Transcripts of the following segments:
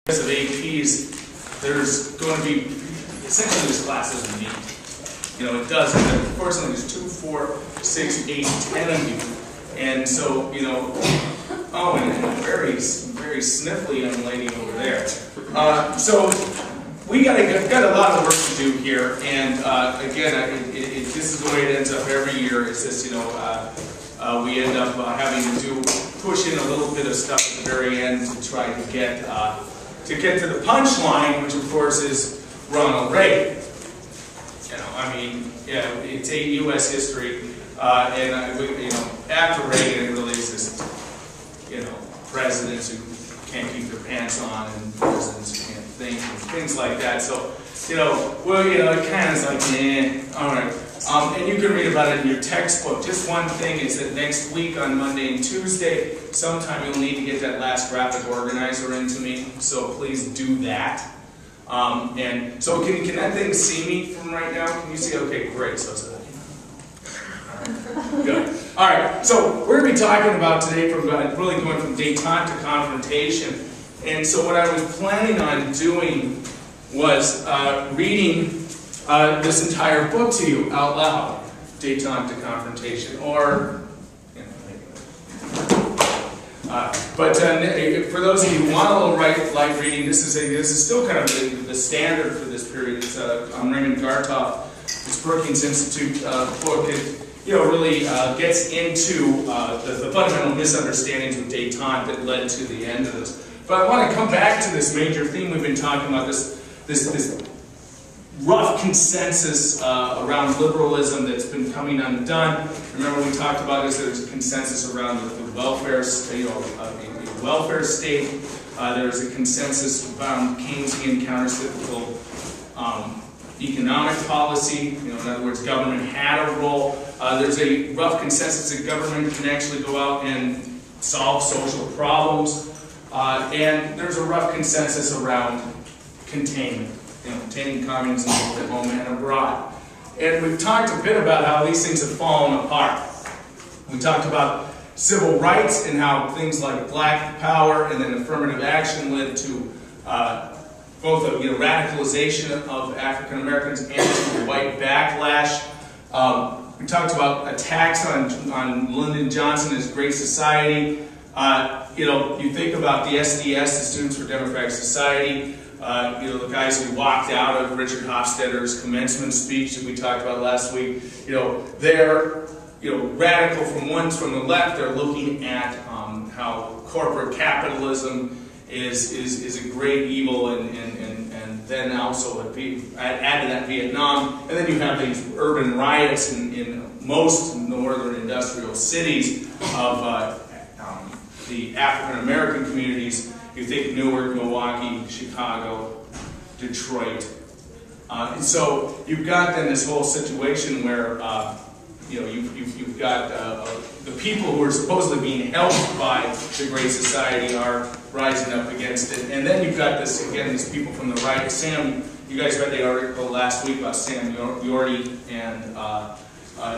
Because of APs, there's going to be, essentially this class doesn't meet. You know, it does, but unfortunately there's 2, 4, 6, 8, 10 of you. And so, you know, oh, and a very sniffly young lady over there. So we got a lot of work to do here, and again, this is the way it ends up every year. It's just, you know, we end up having to push in a little bit of stuff at the very end to try to get to the punchline, which of course is Ronald Reagan. You know, I mean, yeah, it's a U.S. history, and you know, after Reagan, it really is just, you know, presidents who can't keep their pants on, and presidents who can't think, and things like that. So, you know, well, you know, it kind of is like, all right. And you can read about it in your textbook. Just one thing is that next week on Monday and Tuesday, sometime you'll need to get that last graphic organizer into me. So please do that. And so can that thing see me from right now? Can you see? Okay, great. So it's good. All right. So we're going to be talking about today from really going from détente to confrontation. And so what I was planning on doing was reading this entire book to you out loud, Détente to Confrontation, or, you know, but for those of you who want a little light reading, this is still kind of the standard for this period. It's Raymond Gartoff, this Brookings Institute book. It, you know, really gets into the fundamental misunderstandings of détente that led to the end of this. But I want to come back to this major theme we've been talking about, this rough consensus around liberalism that's been coming undone. Remember, we talked about this. There's a consensus around the welfare, you know, a welfare state. There's a consensus around Keynesian countercyclical economic policy. You know, in other words, government had a role. There's a rough consensus that government can actually go out and solve social problems. And there's a rough consensus around containment. You know, containing communism both at home and abroad. And we've talked a bit about how these things have fallen apart. We talked about civil rights and how things like black power and then affirmative action led to both a radicalization of African Americans and to a white backlash. We talked about attacks on Lyndon Johnson and his Great Society. You know, you think about the SDS, the Students for Democratic Society. You know, the guys who walked out of Richard Hofstadter's commencement speech that we talked about last week, you know, they're, you know, radical from the left. They're looking at how corporate capitalism is a great evil, and then also add to that Vietnam, and then you have these urban riots in most northern industrial cities of the African American communities. You think Newark, Milwaukee, Chicago, Detroit. And so you've got then this whole situation where you know, you've got the people who are supposedly being helped by the Great Society are rising up against it. And then you've got this, again, these people from the right. Sam, you guys read the article last week about Sam Yorty and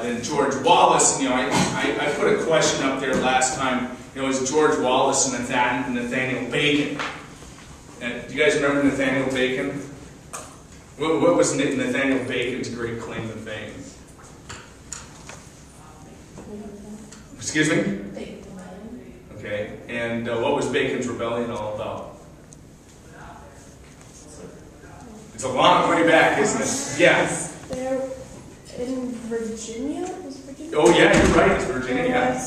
then George Wallace. And, you know, I put a question up there last time. You know, it was George Wallace and Nathaniel Bacon. And do you guys remember Nathaniel Bacon? What was Nathaniel Bacon's great claim to fame? Excuse me? Okay. And what was Bacon's rebellion all about? It's a long way back, isn't it? Yeah. They're in Virginia? Was it Virginia? Oh, yeah, you're right. It's Virginia, yeah.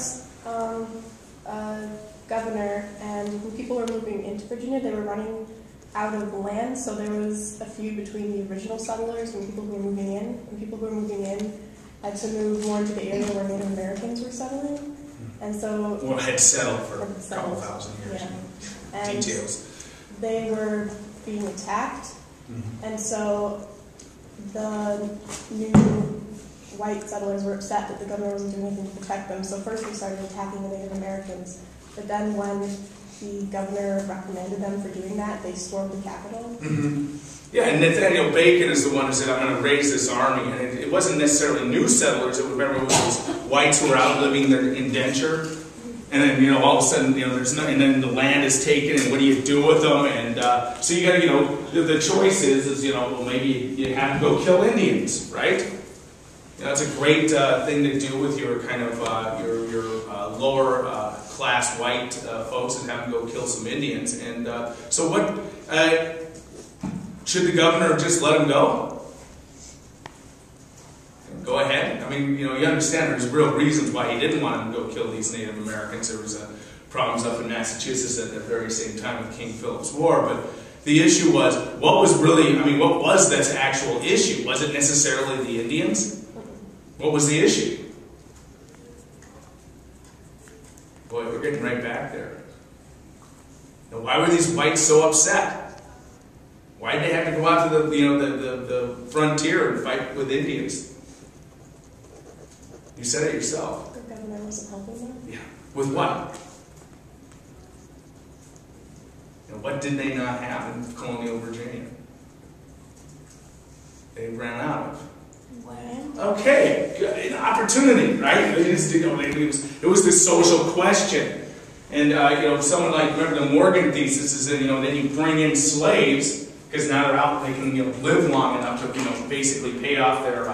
Governor, and when people were moving into Virginia, they were running out of land, so there was a feud between the original settlers and people who were moving in. And people who were moving in had to move more into the area where Native Americans were settling. And so... Well, had settled for a couple thousand years. Yeah. And details. They were being attacked, and so the new white settlers were upset that the governor wasn't doing anything to protect them. So first they started attacking the Native Americans. But then when the governor reprimanded them for doing that, they stormed the Capitol. Yeah, and Nathaniel Bacon is the one who said, I'm going to raise this army. And it wasn't necessarily new settlers. Remember, it was those whites who were outliving their indenture. And then, all of a sudden, there's no, and then the land is taken, and what do you do with them? And so you got to, the choice is, well, maybe you have to go kill Indians, right? That's a great thing to do with your kind of your lower class white folks, and have them go kill some Indians. And so what should the governor just let them go? Go ahead. I mean, you understand there's real reasons why he didn't want them to go kill these Native Americans. There was problems up in Massachusetts at the very same time with King Philip's War. But the issue was, what was this actual issue? Was it necessarily the Indians? What was the issue? Boy, we're getting right back there. Now, why were these whites so upset? Why did they have to go out to the frontier and fight with Indians? You said it yourself. The governor wasn't helping them? Yeah. With what? What did they not have in colonial Virginia? They ran out of land. Okay, an opportunity, right? It was this social question. And, someone like, remember the Morgan thesis is that, then you bring in slaves, because now they're out, they can, live long enough to, basically pay off their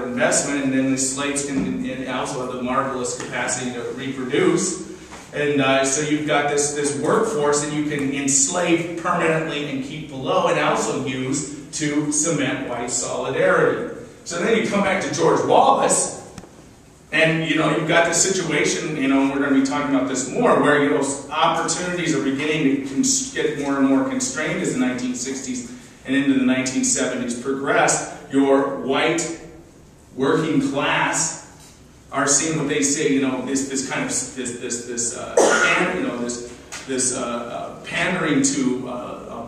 investment, and then the slaves can also have the marvelous capacity to reproduce. And so you've got this workforce that you can enslave permanently and keep below, and also use to cement white solidarity. So then you come back to George Wallace, and you've got this situation, and we're going to be talking about this more, where opportunities are beginning to get more and more constrained as the 1960s and into the 1970s progress. Your white working class are seeing what they say, this pandering to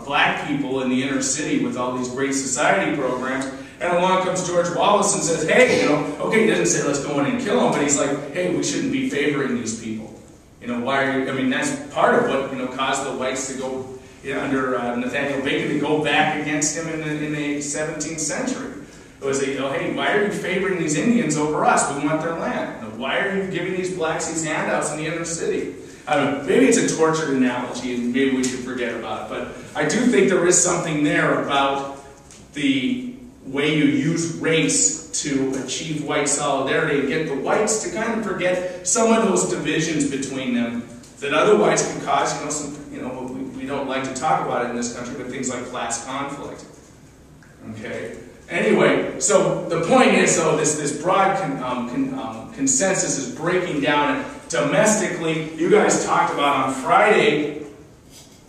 black people in the inner city with all these great society programs. And along comes George Wallace and says, hey, okay, he doesn't say let's go in and kill them, but he's like, hey, we shouldn't be favoring these people. Why are you, that's part of what, caused the whites to go, under Nathaniel Bacon, to go back against him in the 17th century. It was, hey, why are you favoring these Indians over us? We want their land. Why are you giving these blacks these handouts in the inner city? I don't know, maybe it's a tortured analogy, and maybe we should forget about it, but I do think there is something there about the way you use race to achieve white solidarity and get the whites to kind of forget some of those divisions between them that otherwise can cause, we don't like to talk about it in this country, but things like class conflict. Okay? Anyway, so the point is, though, this broad consensus is breaking down. And domestically, you guys talked about on Friday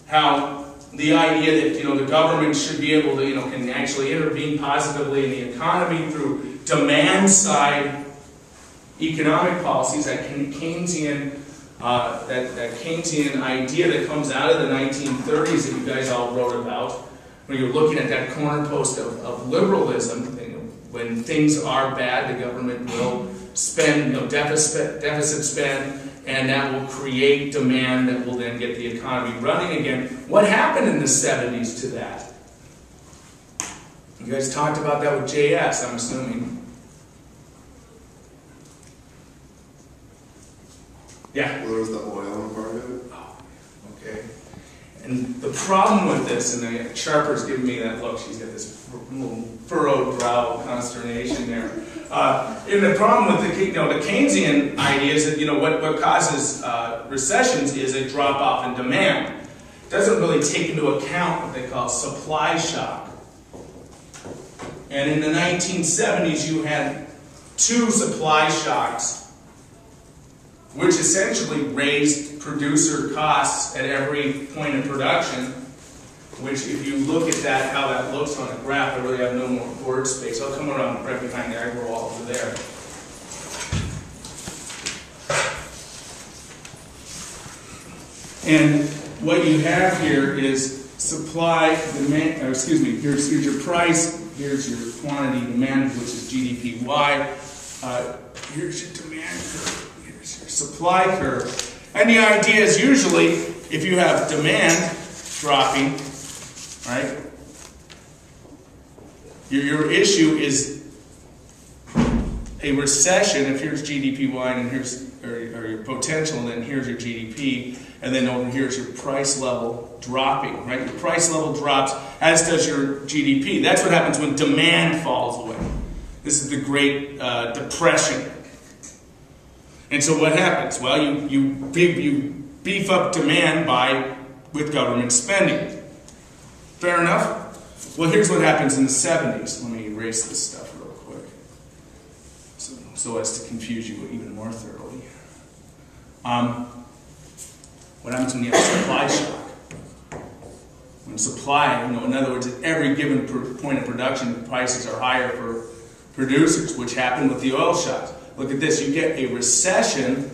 how the idea that the government should be able to can actually intervene positively in the economy through demand-side economic policies. That Keynesian that Keynesian idea that comes out of the 1930s that you guys all wrote about. When you're looking at that corner post of liberalism, when things are bad, the government will spend, deficit spend, and that will create demand that will then get the economy running again. What happened in the 70s to that? You guys talked about that with JS, I'm assuming. Yeah? Well, there was the oil part of it. Oh, okay. And the problem with this, and Sharper's giving me that look, she's got this little furrowed brow consternation there. And the problem with the Keynesian idea is that what causes recessions is a drop off in demand. It doesn't really take into account what they call supply shock. And in the 1970s, you had two supply shocks, which essentially raised producer costs at every point of production, which if you look at that, how that looks on a graph, I really have no more word space. I'll come around right behind the agro wall over there. And what you have here is supply, demand, or excuse me, here's your price, here's your quantity demand, which is GDPY. Here's your demand curve. Supply curve. And the idea is usually, if you have demand dropping, right, your issue is a recession, if here's GDP-wide and here's or your potential, and then here's your GDP, and then over here is your price level dropping, right? Your price level drops, as does your GDP. That's what happens when demand falls away. This is the Great Depression. And so what happens? Well, you beef up demand with government spending. Fair enough? Well, here's what happens in the 70s. Let me erase this stuff real quick so as to confuse you even more thoroughly. What happens when you have a supply shock? When supply, in other words, at every given point of production, prices are higher for producers, which happened with the oil shocks. Look at this. You get a recession,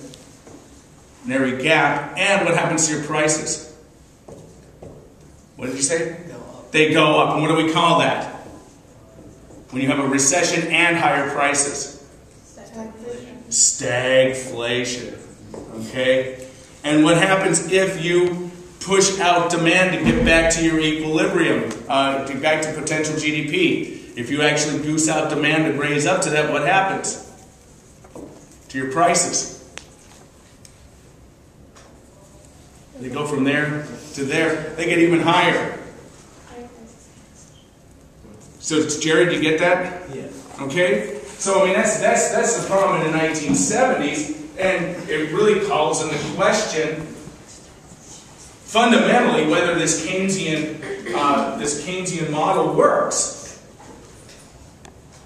narrow gap, and what happens to your prices? What did you say? They go up. And what do we call that? When you have a recession and higher prices? Stagflation. Okay? And what happens if you push out demand to get back to your equilibrium, to get back to potential GDP? If you actually goose out demand and raise up to that, what happens to your prices? They go from there to there. They get even higher. So, Jerry, do you get that? Yeah. Okay? So, I mean, that's the problem in the 1970s, and it really calls into question, fundamentally, whether this Keynesian model works.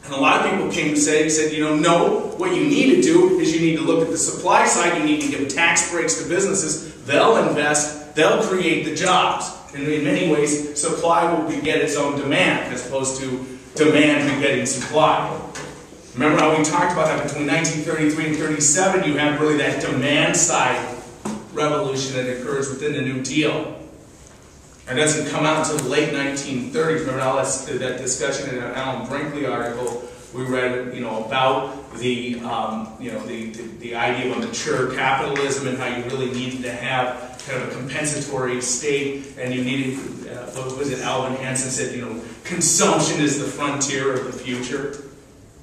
And a lot of people came to said, no, what you need to do is you need to look at the supply side, you need to give tax breaks to businesses, they'll invest, they'll create the jobs. And in many ways, supply will beget its own demand, as opposed to demand begetting supply. Remember how we talked about that between 1933 and 37, you have really that demand side revolution that occurs within the New Deal. It doesn't come out until the late 1930s. Remember all that discussion in an Alan Brinkley article we read, about the idea of a mature capitalism and how you really needed to have kind of a compensatory state, and you needed, what was it, Alvin Hansen said, consumption is the frontier of the future.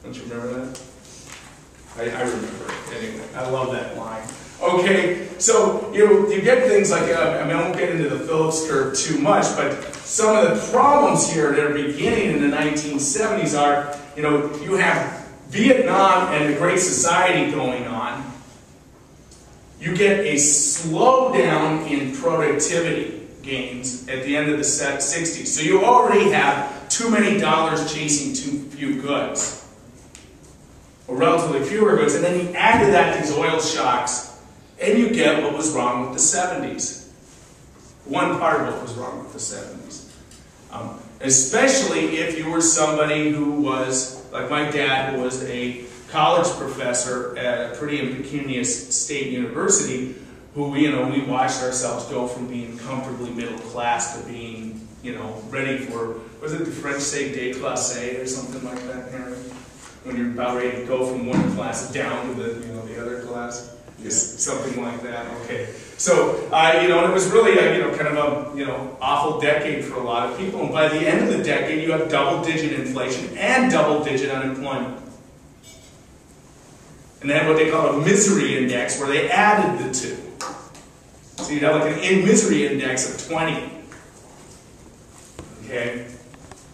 Don't you remember that? I remember it. Anyway, I love that line. Okay, so you get things like, I won't get into the Phillips curve too much, but some of the problems here that are beginning in the 1970s are, you have Vietnam and the Great Society going on. You get a slowdown in productivity gains at the end of the 60s. So you already have too many dollars chasing too few goods, or relatively fewer goods, and then you add to that these oil shocks, and you get what was wrong with the 70s. One part of what was wrong with the 70s. Especially if you were somebody who was, like my dad, who was a college professor at a pretty impecunious state university, who, we watched ourselves go from being comfortably middle class to being, ready for, was it the French say déclassé or something like that, Harry? When you're about ready to go from one class down to the other class? Something like that. Okay. So, and it was really a, kind of a, awful decade for a lot of people. And by the end of the decade, you have double-digit inflation and double-digit unemployment. And they have what they call a misery index, where they added the two. So you'd have like an misery index of 20. Okay.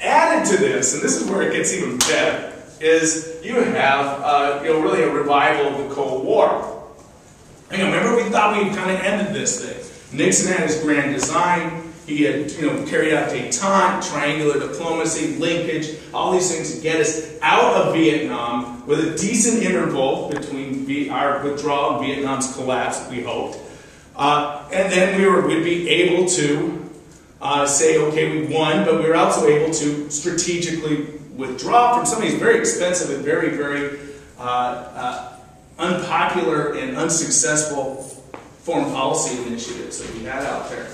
Added to this, and this is where it gets even better, is you have really a revival of the Cold War. Remember, we thought we kind of ended this thing. Nixon had his grand design. He had, carried out détente, triangular diplomacy, linkage, all these things to get us out of Vietnam with a decent interval between our withdrawal and Vietnam's collapse, we hoped. And then we'd be able to say, okay, we won, but we were also able to strategically withdraw from some of these very expensive and very, very unpopular and unsuccessful foreign policy initiatives that we had out there.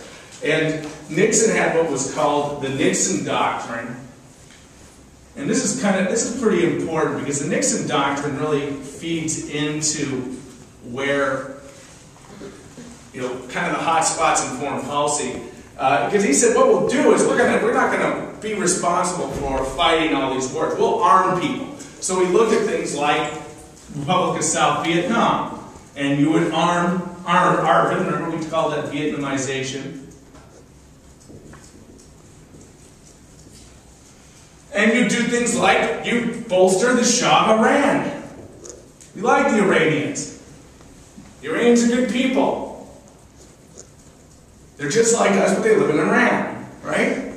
And Nixon had what was called the Nixon Doctrine. And this is pretty important, because the Nixon Doctrine really feeds into where, kind of the hot spots in foreign policy. Because he said, what we'll do is we're not going to be responsible for fighting all these wars. We'll arm people. So we looked at things like Republic of South Vietnam. And you would arm ARVN, remember we called that Vietnamization. And you do things like you bolster the Shah of Iran. We like the Iranians. The Iranians are good people. They're just like us, but they live in Iran, right?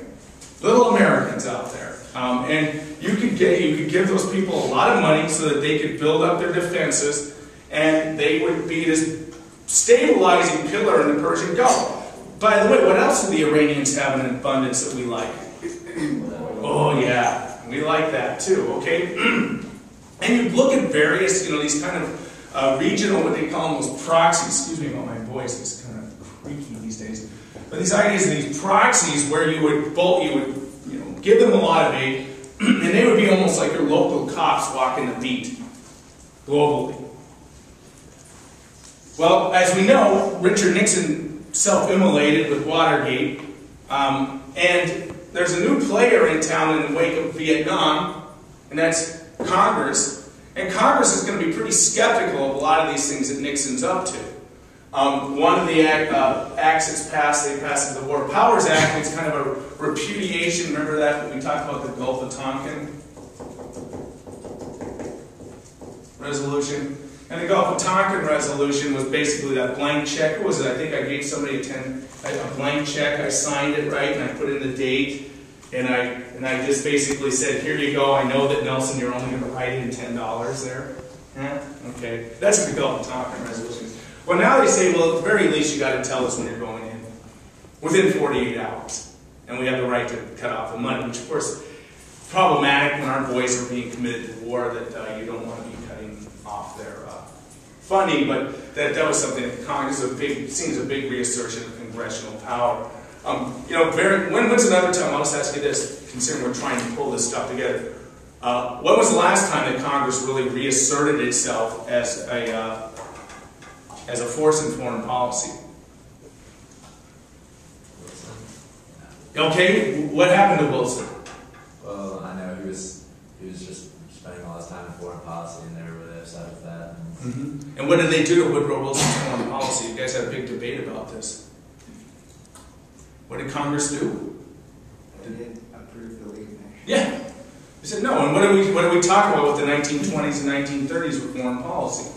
Little Americans out there. And you could give those people a lot of money so that they could build up their defenses, and they would be this stabilizing pillar in the Persian Gulf. By the way, what else do the Iranians have in abundance that we like? Oh yeah, we like that too, okay? And you look at various, these kind of regional, what they call them, those proxies. Excuse me about my voice, it's kind of creaky these days. But these ideas of these proxies where you would give them a lot of aid, and they would be almost like your local cops walking the beat globally. Well, as we know, Richard Nixon self-immolated with Watergate, and there's a new player in town in the wake of Vietnam, and that's Congress. And Congress is going to be pretty skeptical of a lot of these things that Nixon's up to. One of the acts that's passed, they passed the War Powers Act. It's kind of a repudiation. Remember that when we talked about the Gulf of Tonkin resolution? And the Gulf of Tonkin resolution was basically that blank check. What was it? I think I gave somebody a blank check. I signed it right, and I put in the date. And I just basically said, here you go. I know that, Nelson, you're only going to write in $10 there. Yeah? Okay. That's the Gulf of Tonkin resolution. Well, now they say, well, at the very least, you got to tell us when you're going in within 48 hours. And we have the right to cut off the money, which, of course, is problematic when our boys are being committed to war, that you don't want to be cutting off their funding. But that was something that Congress seems a big reassertion of congressional power. When's another time, I'll just ask you this, considering we're trying to pull this stuff together. When was the last time that Congress really reasserted itself as a force in foreign policy? Okay, what happened to Wilson? Well, I know he was just spending all his time in foreign policy, and they were really upset with that. And what did they do to Woodrow Wilson's foreign policy? You guys had a big debate about this. What did Congress do? They didn't approve the League of Nations. Yeah. They said no. And what do we talk about with the 1920s and 1930s with foreign policy?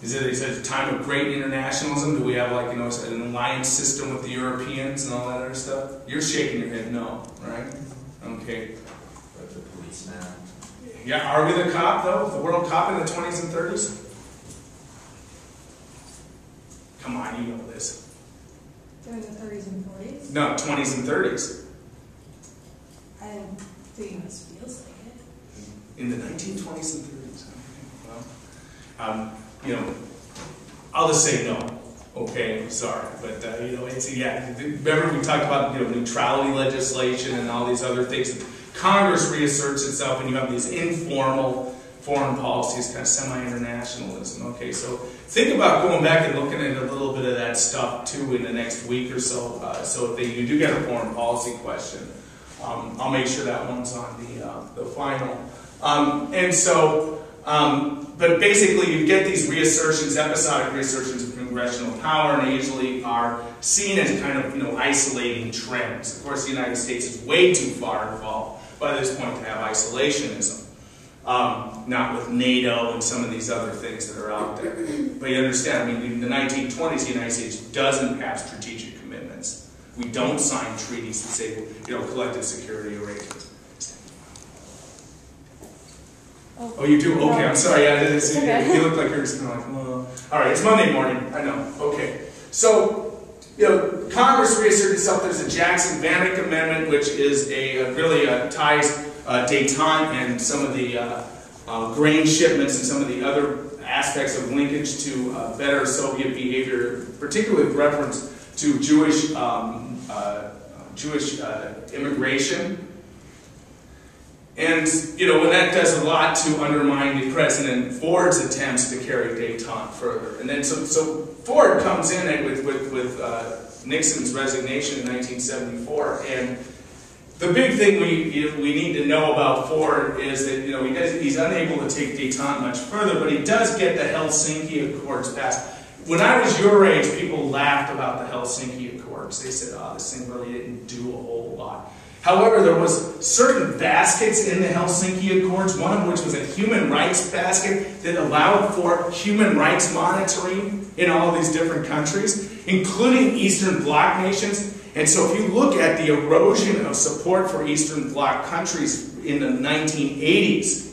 Is it a time of great internationalism? Do we have an alliance system with the Europeans and all that other stuff? You're shaking your head no, right? Okay. Like the policeman. Yeah, are we the cop though? The world cop in the 20s and 30s? Come on, you know this. During the 30s and 40s? No, 20s and 30s. I don't think this feels like it. In the 1920s and 30s. Well, I'll just say no. Okay, sorry, but remember we talked about neutrality legislation and all these other things. Congress reasserts itself, and you have these informal foreign policies, kind of semi-internationalism. Okay, so think about going back and looking at a little bit of that stuff too in the next week or so. So if you do get a foreign policy question, I'll make sure that one's on the final. But basically, you get these reassertions, episodic reassertions of congressional power, and they usually are seen as kind of isolating trends. Of course, the United States is way too far involved by this point to have isolationism. Not with NATO and some of these other things that are out there. But you understand, in the 1920s, the United States doesn't have strategic commitments. We don't sign treaties that say, collective security arrangements. Oh, you do? Okay, I'm sorry. I didn't see you. You look like you're just kind of like, all right, it's Monday morning. I know. Okay. So, Congress reasserted itself. There's a Jackson-Vanik Amendment, which is really ties détente and some of the grain shipments and some of the other aspects of linkage to better Soviet behavior, particularly with reference to Jewish immigration. And, when that does a lot to undermine the President Ford's attempts to carry détente further. And then, so Ford comes in with Nixon's resignation in 1974, and the big thing we need to know about Ford is that he's unable to take détente much further, but he does get the Helsinki Accords passed. When I was your age, people laughed about the Helsinki Accords. They said, "Oh, this thing really didn't do a whole lot." However, there was certain baskets in the Helsinki Accords, one of which was a human rights basket that allowed for human rights monitoring in all of these different countries, including Eastern Bloc nations. And so if you look at the erosion of support for Eastern Bloc countries in the 1980s,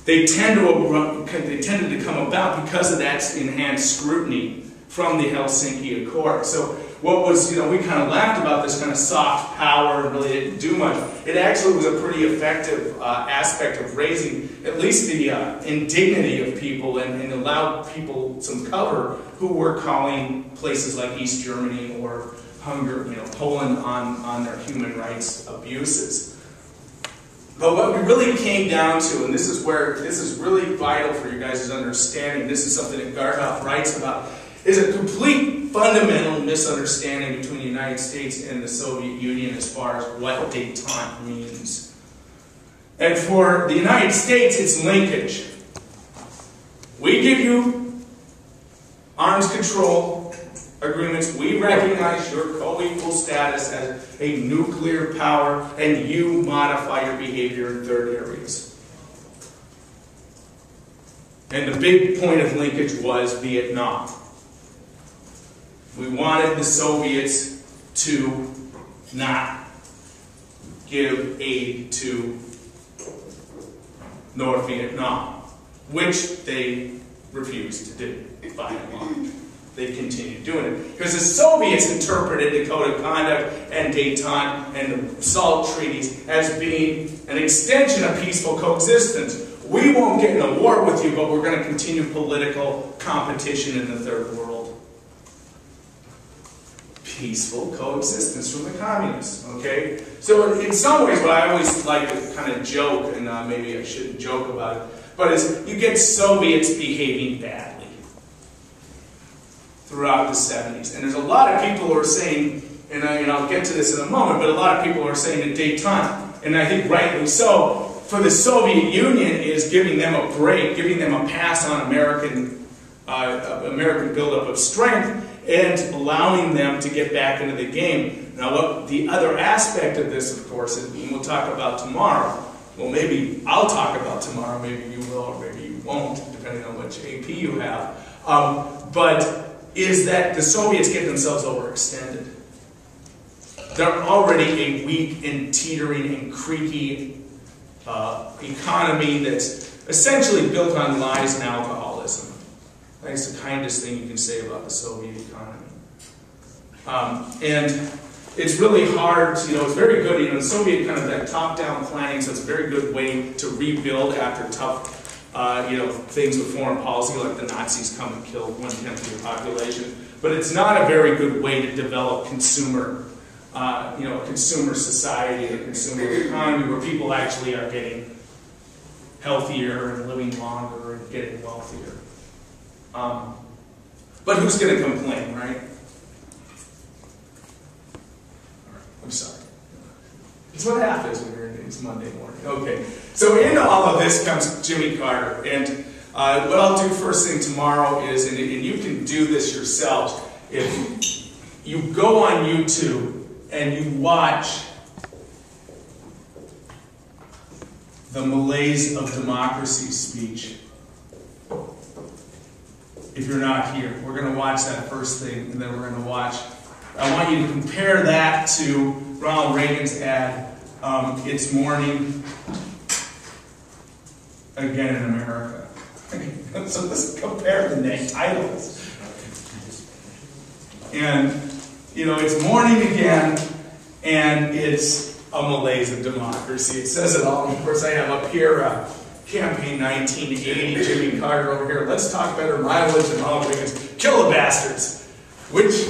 they tended to come about because of that enhanced scrutiny from the Helsinki Accord. So what was, we kind of laughed about this kind of soft power and really didn't do much. It actually was a pretty effective aspect of raising at least the indignity of people and allowed people some cover who were calling places like East Germany or Hungary, Poland on their human rights abuses. But what we really came down to, and this is really vital for you guys' understanding, this is something that Gardhoff writes about, is a complete fundamental misunderstanding between the United States and the Soviet Union as far as what détente means. And for the United States, it's linkage. We give you arms control agreements. We recognize your co-equal status as a nuclear power, and you modify your behavior in third areas. And the big point of linkage was Vietnam. We wanted the Soviets to not give aid to North Vietnam, which they refused to do, by and large. They continued doing it. Because the Soviets interpreted the Code of Conduct and détente and the SALT treaties as being an extension of peaceful coexistence. We won't get in a war with you, but we're going to continue political competition in the third world. Peaceful coexistence from the communists, okay? So in some ways, what I always like to kind of joke, and maybe I shouldn't joke about it, but is you get Soviets behaving badly throughout the 70s. And there's a lot of people who are saying, and I'll get to this in a moment, but a lot of people are saying that détente, and I think rightly so, for the Soviet Union is giving them a break, giving them a pass on American buildup of strength, and allowing them to get back into the game. Now, what the other aspect of this, of course, and we'll talk about tomorrow, well, maybe I'll talk about tomorrow, maybe you will, or maybe you won't, depending on which AP you have, but is that the Soviets get themselves overextended. They're already a weak and teetering and creaky economy that's essentially built on lies and alcoholism. That's the kindest thing you can say about the Soviet economy. And it's really hard, it's very good, the Soviet kind of that top-down planning, so it's a very good way to rebuild after tough, things with foreign policy, like the Nazis come and kill 1/10 of the population. But it's not a very good way to develop consumer, a consumer society, a consumer economy where people actually are getting healthier and living longer and getting wealthier. But who's going to complain, right? I'm sorry. It's what happens when it's Monday morning. Okay. So into all of this comes Jimmy Carter. And what I'll do first thing tomorrow is, and you can do this yourselves, if you go on YouTube and you watch the Malaise of Democracy speech. If you're not here, we're going to watch that first thing, and then we're going to watch. I want you to compare that to Ronald Reagan's ad, It's Morning Again in America. So let's compare the titles. And, it's morning again, and it's a malaise of democracy. It says it all. And of course, I have up here Campaign 1980, Jimmy Carter over here. Let's talk better mileage and Ronald Reagan's Kill the Bastards. Which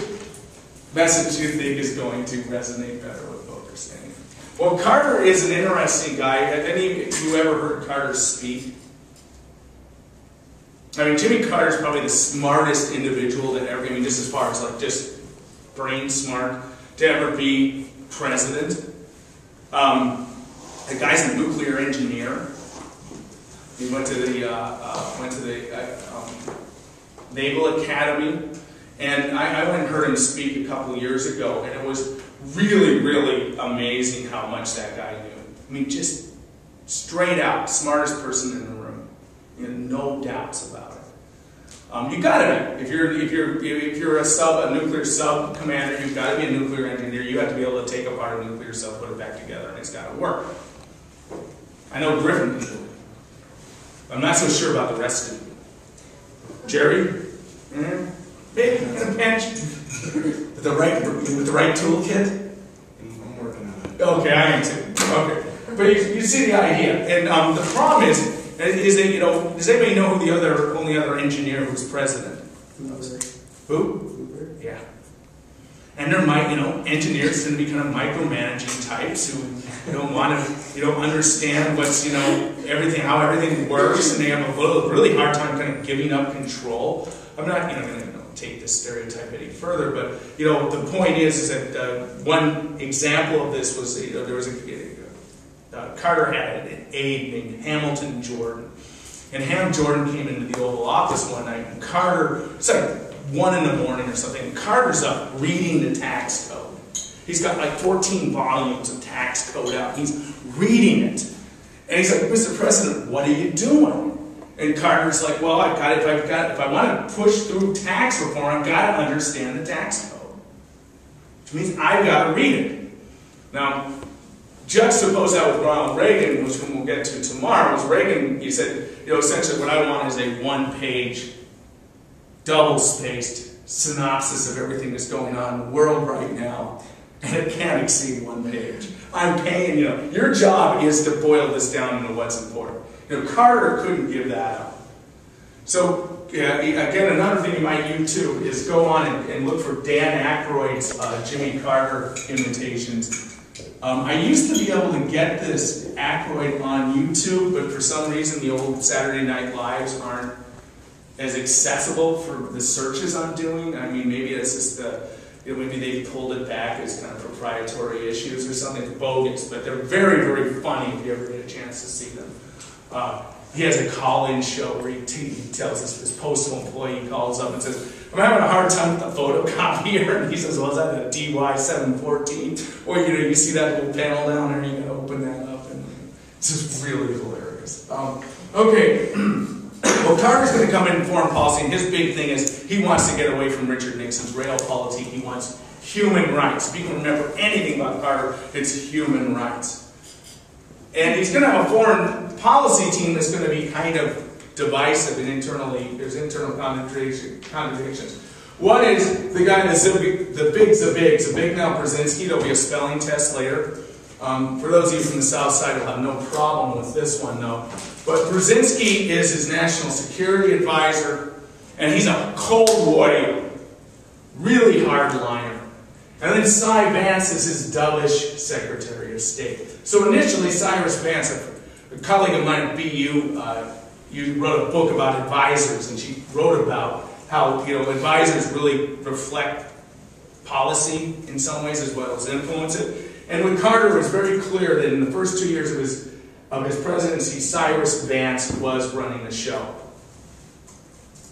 message do you think is going to resonate better with voters? Well, Carter is an interesting guy. Have any of you ever heard Carter speak? Jimmy Carter is probably the smartest individual that ever, just as far as just brain smart, to ever be president. The guy's a nuclear engineer. He went to the Naval Academy, and I went and heard him speak a couple of years ago, and it was really, really amazing how much that guy knew. I mean, just straight out, smartest person in the room. You know, no doubts about it. You gotta be. If you're a nuclear sub commander, you've got to be a nuclear engineer. You have to be able to take apart a nuclear sub, put it back together, and it's got to work. I know Griffin can do it. I'm not so sure about the rest of you. Jerry? Maybe in a pinch. With the right toolkit? I'm working on it. Okay, I am too. Okay. But you see the idea. And the problem is that, you know, does anybody know who the only other engineer who was president? Who? Yeah. And there might, you know, engineers tend to be kind of micromanaging types who don't want to, understand what's, everything, how everything works, and they have a really hard time kind of giving up control. I'm not, going to take this stereotype any further, but, the point is that one example of this was, there was Carter had an aide named Hamilton Jordan. And Ham Jordan came into the Oval Office one night, and Carter, it's like 1 in the morning or something, and Carter's up reading the tax code. He's got like 14 volumes of tax code out. He's reading it. And he's like, Mr. President, what are you doing? And Carter's like, well, if I want to push through tax reform, I've got to understand the tax code. Which means I've got to read it. Now, juxtapose that with Ronald Reagan, which we'll get to tomorrow, was Reagan, he said, essentially what I want is a 1-page, double-spaced synopsis of everything that's going on in the world right now, and it can't exceed 1 page. I'm paying, your job is to boil this down into what's important. Carter couldn't give that up. So, again, another thing you might YouTube is go on and look for Dan Aykroyd's Jimmy Carter imitations. I used to be able to get this Aykroyd on YouTube, but for some reason the old Saturday Night Lives aren't as accessible for the searches I'm doing. I mean, maybe it's just maybe they pulled it back as kind of proprietary issues or something bogus, but they're very, very funny if you ever get a chance to see them. He has a call-in show where he tells us his postal employee calls up and says, I'm having a hard time with the photocopier. And he says, well, is that a DY714? Or, you see that little panel down there, you gotta open that up. And it's just really hilarious. Okay. Well, Carter's going to come in foreign policy, and his big thing is he wants to get away from Richard Nixon's realpolitik. He wants human rights. If you can remember anything about Carter, it's human rights. And he's going to have a foreign policy team that's going to be kind of divisive and there's internal contradictions. One is the guy, the big Zbigniew Brzezinski. There'll be a spelling test later. For those of you from the South Side, you'll have no problem with this one, though. But Brzezinski is his national security advisor, and he's a cold warrior, really hardliner. And then Cy Vance is his dovish Secretary of State. So initially, Cyrus Vance, a colleague of mine at BU, you wrote a book about advisors, and she wrote about how advisors really reflect policy in some ways as well as influence it. And with Carter, it was very clear that in the first 2 years of his presidency, Cyrus Vance was running the show.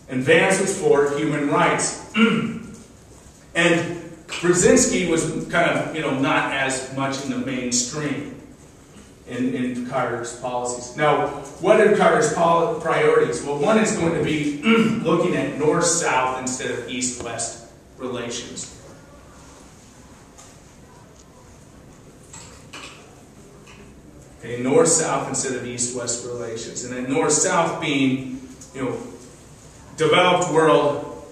And Vance was for human rights. And Brzezinski was kind of, not as much in the mainstream in Carter's policies. Now, what are Carter's priorities? Well, one is going to be looking at north-south instead of east-west relations. Okay, north-south instead of east-west relations. And then north-south being, developed world,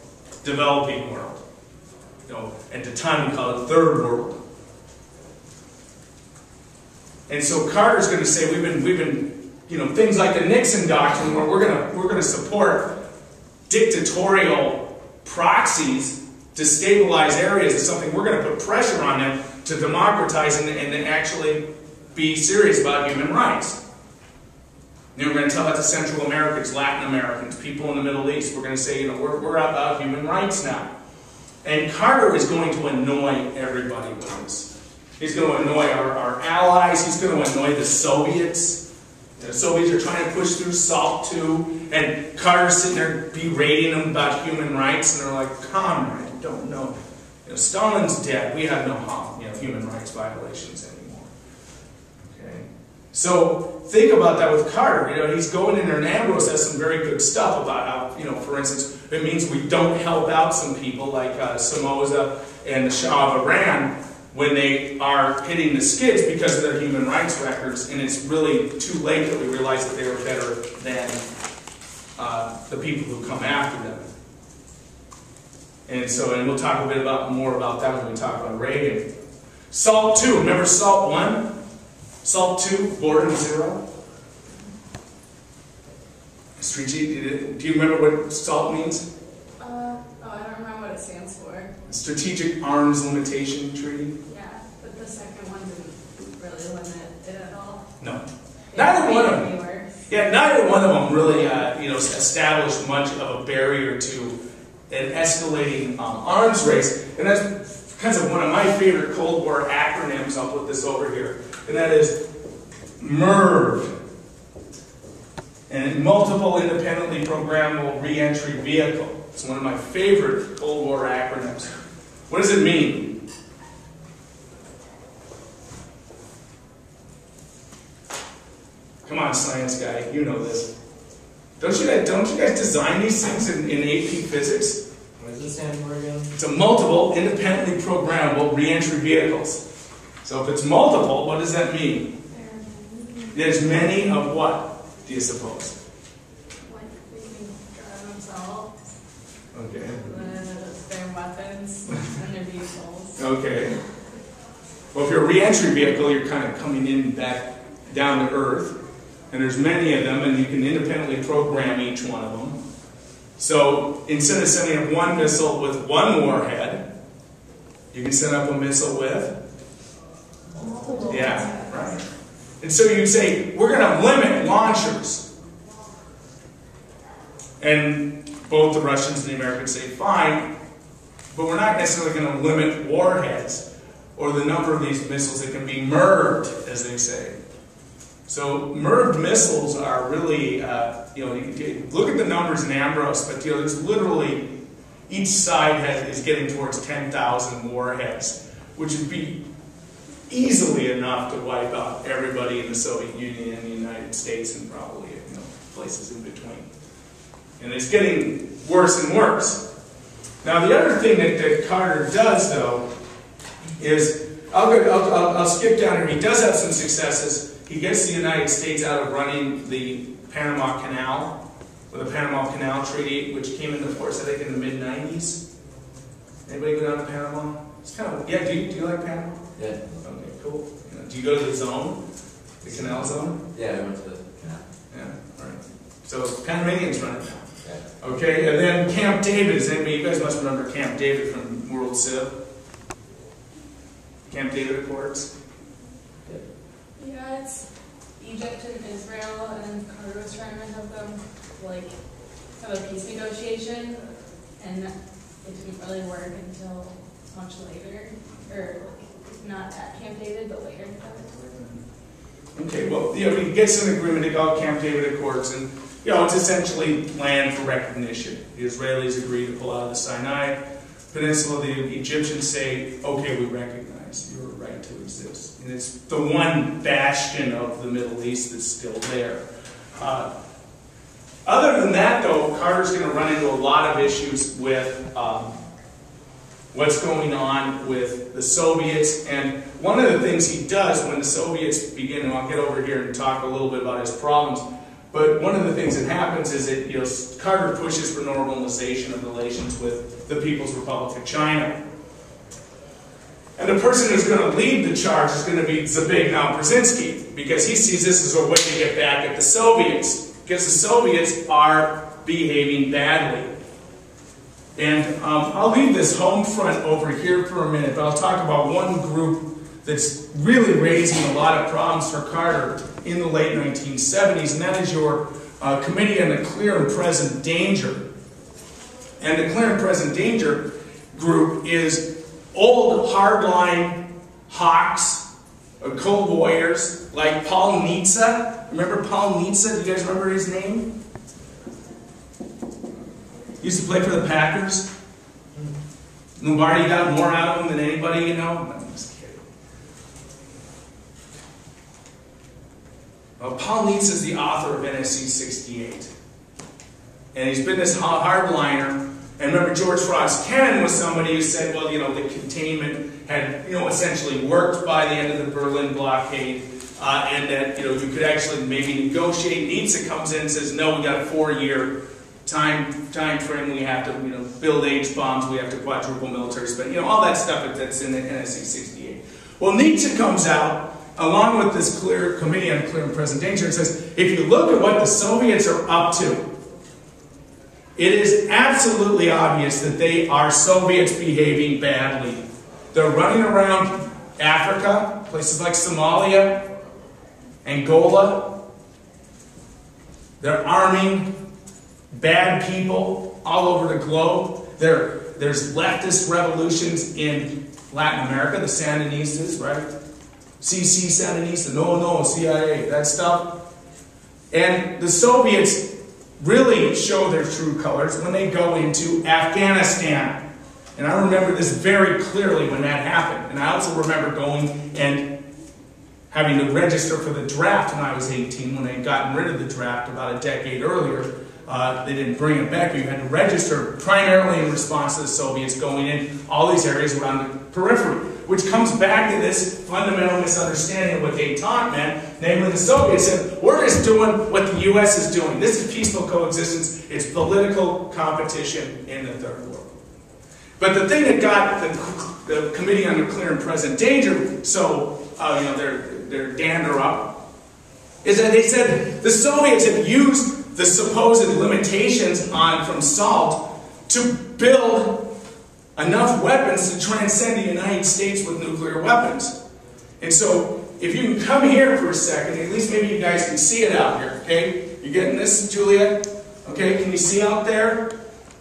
developing world. At the time we called it third world. And so Carter's going to say we've been, things like the Nixon Doctrine, where we're going to support dictatorial proxies to stabilize areas, is something we're going to put pressure on them to democratize and actually be serious about human rights. We're going to tell that to Central Americans, Latin Americans, people in the Middle East. We're going to say, we're about human rights now. And Carter is going to annoy everybody with this. He's going to annoy our allies. He's going to annoy the Soviets. The Soviets are trying to push through SALT II, and Carter's sitting there berating them about human rights, and they're like, "Comrade, you don't know. Stalin's dead. We have no human rights violations anymore." Okay, so think about that with Carter. He's going in there, and Ambrose has some very good stuff about how, for instance, it means we don't help out some people like Somoza and the Shah of Iran when they are hitting the skids because of their human rights records, and it's really too late that we realize that they were better than the people who come after them. And we'll talk a bit more about that when we talk about Reagan. SALT II, remember SALT I? SALT II, Boredom Zero. Do you remember what SALT means? I don't remember what it stands for. Strategic Arms Limitation Treaty. Yeah, but the second one didn't really limit it at all. No. Neither one of them. Yeah, neither one of them really, established much of a barrier to an escalating arms race, and that's kind of one of my favorite Cold War acronyms. I'll put this over here, and that is MERV, and Multiple Independently Programmable Reentry Vehicle. It's one of my favorite Cold War acronyms. What does it mean? Come on, science guy, you know this. Don't you guys design these things in AP physics? What does it stand for again? It's a multiple independently programmable reentry vehicles. So if it's multiple, what does that mean? There's many of what, do you suppose? Okay. Their weapons and their vehicles. Okay. Well, if you're a reentry vehicle, you're kind of coming in back down to Earth. And there's many of them, and you can independently program each one of them. So instead of sending up one missile with one warhead, you can send up a missile with? Yeah, right. And so you say, we're going to limit launchers. And both the Russians and the Americans say, fine, but we're not necessarily going to limit warheads or the number of these missiles that can be MERVed, as they say. So MERVed missiles are really, you look at the numbers in Ambrose, but there's literally, each side is getting towards 10,000 warheads, which would be easily enough to wipe out everybody in the Soviet Union and the United States and probably places in between. And it's getting worse and worse. Now the other thing that Carter does, though, is, I'll skip down here. He does have some successes. He gets the United States out of running the Panama Canal, with the Panama Canal Treaty, which came into force, I think, in the mid-90s. Anybody go down to Panama? It's kind of, yeah, do you like Panama? Yeah. Okay, cool. Do you go to the zone? The canal zone? Yeah, I went to the canal. Yeah, all right. So Panamanians run it now. Yeah. Okay, and then Camp David. You guys must remember Camp David from World Civ. Camp David Accords. Yeah, it's Egypt and Israel, and Carter was trying to have them have a peace negotiation, and it didn't really work until much later, or not at Camp David, but later. Okay, well, he gets an agreement to call Camp David Accords, and it's essentially land for recognition. The Israelis agree to pull out of the Sinai Peninsula. The Egyptians say, okay, we recognize your right to exist. And it's the one bastion of the Middle East that's still there. Other than that, though, Carter's going to run into a lot of issues with what's going on with the Soviets. And one of the things he does when the Soviets begin, and I'll get over here and talk a little bit about his problems, but one of the things that happens is that Carter pushes for normalization of relations with the People's Republic of China. And the person who's going to lead the charge is going to be Zbigniew Brzezinski, because he sees this as a way to get back at the Soviets, because the Soviets are behaving badly. And I'll leave this home front over here for a minute, but I'll talk about one group that's really raising a lot of problems for Carter in the late 1970s, and that is your Committee on the Clear and Present Danger. And the Clear and Present Danger group is old, hardline hawks, or cold warriors, like Paul Nietzsche. Remember Paul Nietzsche? Do you guys remember his name? He used to play for the Packers. Lombardi got more out of him than anybody, you know. I'm just kidding. Well, Paul Nietzsche is the author of NSC 68. And he's been this hardliner. And remember, George Frost Ken was somebody who said, well, you know, the containment had, you know, essentially worked by the end of the Berlin blockade, and that, you know, you could actually maybe negotiate. Nietzsche comes in and says, no, we got a 4-year time frame. We have to, you know, build H-bombs. We have to quadruple military spending. You know, all that stuff that's in the NSC 68. Well, Nietzsche comes out, along with this Committee on Clear and Present Danger, and says, if you look at what the Soviets are up to, it is absolutely obvious that they are Soviets behaving badly. They're running around Africa, places like Somalia, Angola. They're arming bad people all over the globe. There's leftist revolutions in Latin America, the Sandinistas, right? CC Sandinista, no, CIA, that stuff. And the Soviets really show their true colors when they go into Afghanistan. And I remember this very clearly when that happened. And I also remember going and having to register for the draft when I was 18, when they had gotten rid of the draft about a decade earlier. They didn't bring it back, but you had to register primarily in response to the Soviets going in all these areas around the periphery, which comes back to this fundamental misunderstanding of what détente meant. Namely, the Soviets said, we're just doing what the U.S. is doing. This is peaceful coexistence. It's political competition in the Third World. But the thing that got the Committee on Clear and Present Danger so, you know, their dander up, is that they said the Soviets had used the supposed limitations from SALT to build enough weapons to transcend the United States with nuclear weapons. And so, if you can come here for a second, at least maybe you guys can see it out here, okay? You getting this, Julia? Okay, can you see out there?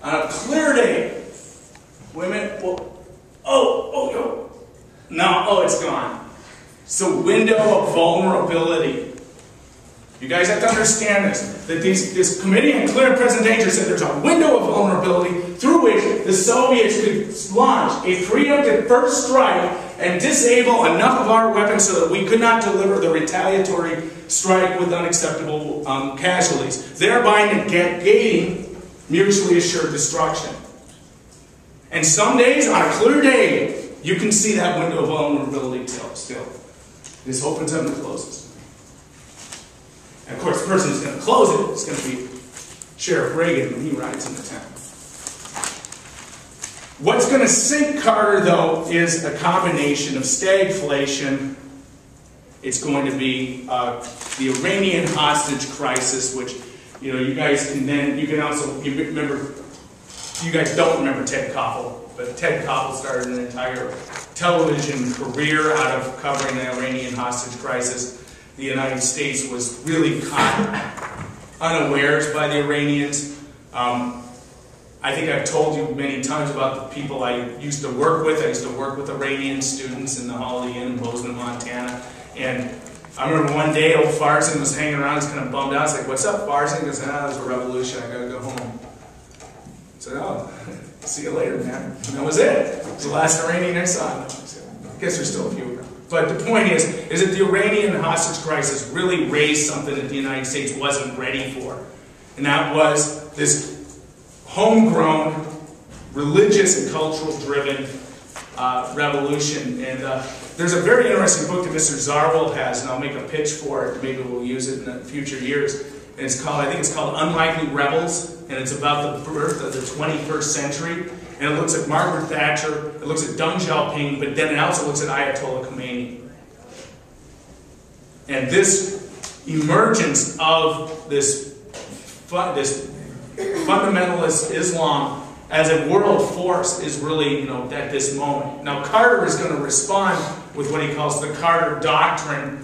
On a clear day. Wait a minute. Oh. No, it's gone. It's a window of vulnerability. You guys have to understand this, that this Committee on Clear and Present Danger said there's a window of vulnerability through which the Soviets could launch a preemptive first strike and disable enough of our weapons so that we could not deliver the retaliatory strike with unacceptable casualties, thereby negating mutually assured destruction. And some days, on a clear day, you can see that window of vulnerability still. This opens up and closes. And of course, the person who's going to close it is going to be Sheriff Reagan when he rides into town. What's going to sink Carter, though, is a combination of stagflation. It's going to be the Iranian hostage crisis, which, you know, you guys can then, you can also, remember, you guys don't remember Ted Koppel, but Ted Koppel started an entire television career out of covering the Iranian hostage crisis. The United States was really caught unawares by the Iranians. I think I've told you many times about the people I used to work with. I used to work with Iranian students in the Holiday Inn in Bozeman, Montana. And I remember one day old Farzan was hanging around, he's kind of bummed out. I was like, what's up, Farzan? He goes, there's a revolution, I gotta go home. I said, oh, see you later, man. And that was it. It was the last Iranian I saw. I guess there's still a few around. But the point is that the Iranian hostage crisis really raised something that the United States wasn't ready for. And that was this homegrown, religious and cultural-driven revolution. And there's a very interesting book that Mr. Zarwald has, and I'll make a pitch for it. Maybe we'll use it in the future years. And it's called, I think it's called Unlikely Rebels, and it's about the birth of the 21st century. And it looks at Margaret Thatcher, it looks at Deng Xiaoping, but then it also looks at Ayatollah Khomeini. And this emergence of this fundamentalist Islam as a world force is really, you know, at this moment. Now Carter is going to respond with what he calls the Carter Doctrine.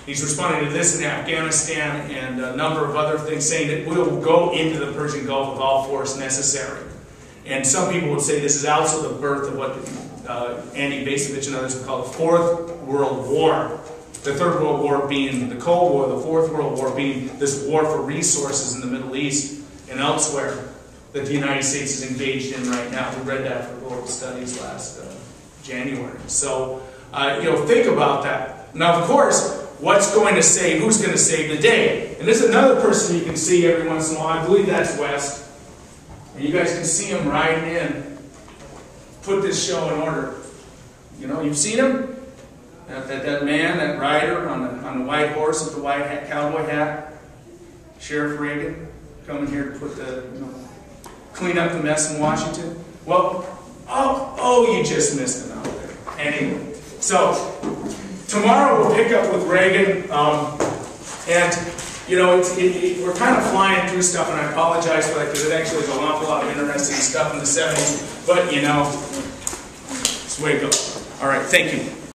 He's responding to this in Afghanistan and a number of other things, saying that we will go into the Persian Gulf with all force necessary. And some people would say this is also the birth of what Andy Basovich and others have called the Fourth World War. The Third World War being the Cold War, the Fourth World War being this war for resources in the Middle East and elsewhere that the United States is engaged in right now. We read that for Global Studies last January. So, think about that. Now, of course, what's going to save, who's going to save the day? And there's another person you can see every once in a while. I believe that's West. And you guys can see him riding in. Put this show in order. You've seen him? That man, that rider on the white horse with the white hat, cowboy hat. Sheriff Reagan coming here to put clean up the mess in Washington. Well, you just missed him out there. Anyway, so tomorrow we'll pick up with Reagan, we're kind of flying through stuff, and I apologize for that because it actually is an awful lot of interesting stuff in the 70s. But it's the way it goes. All right, thank you.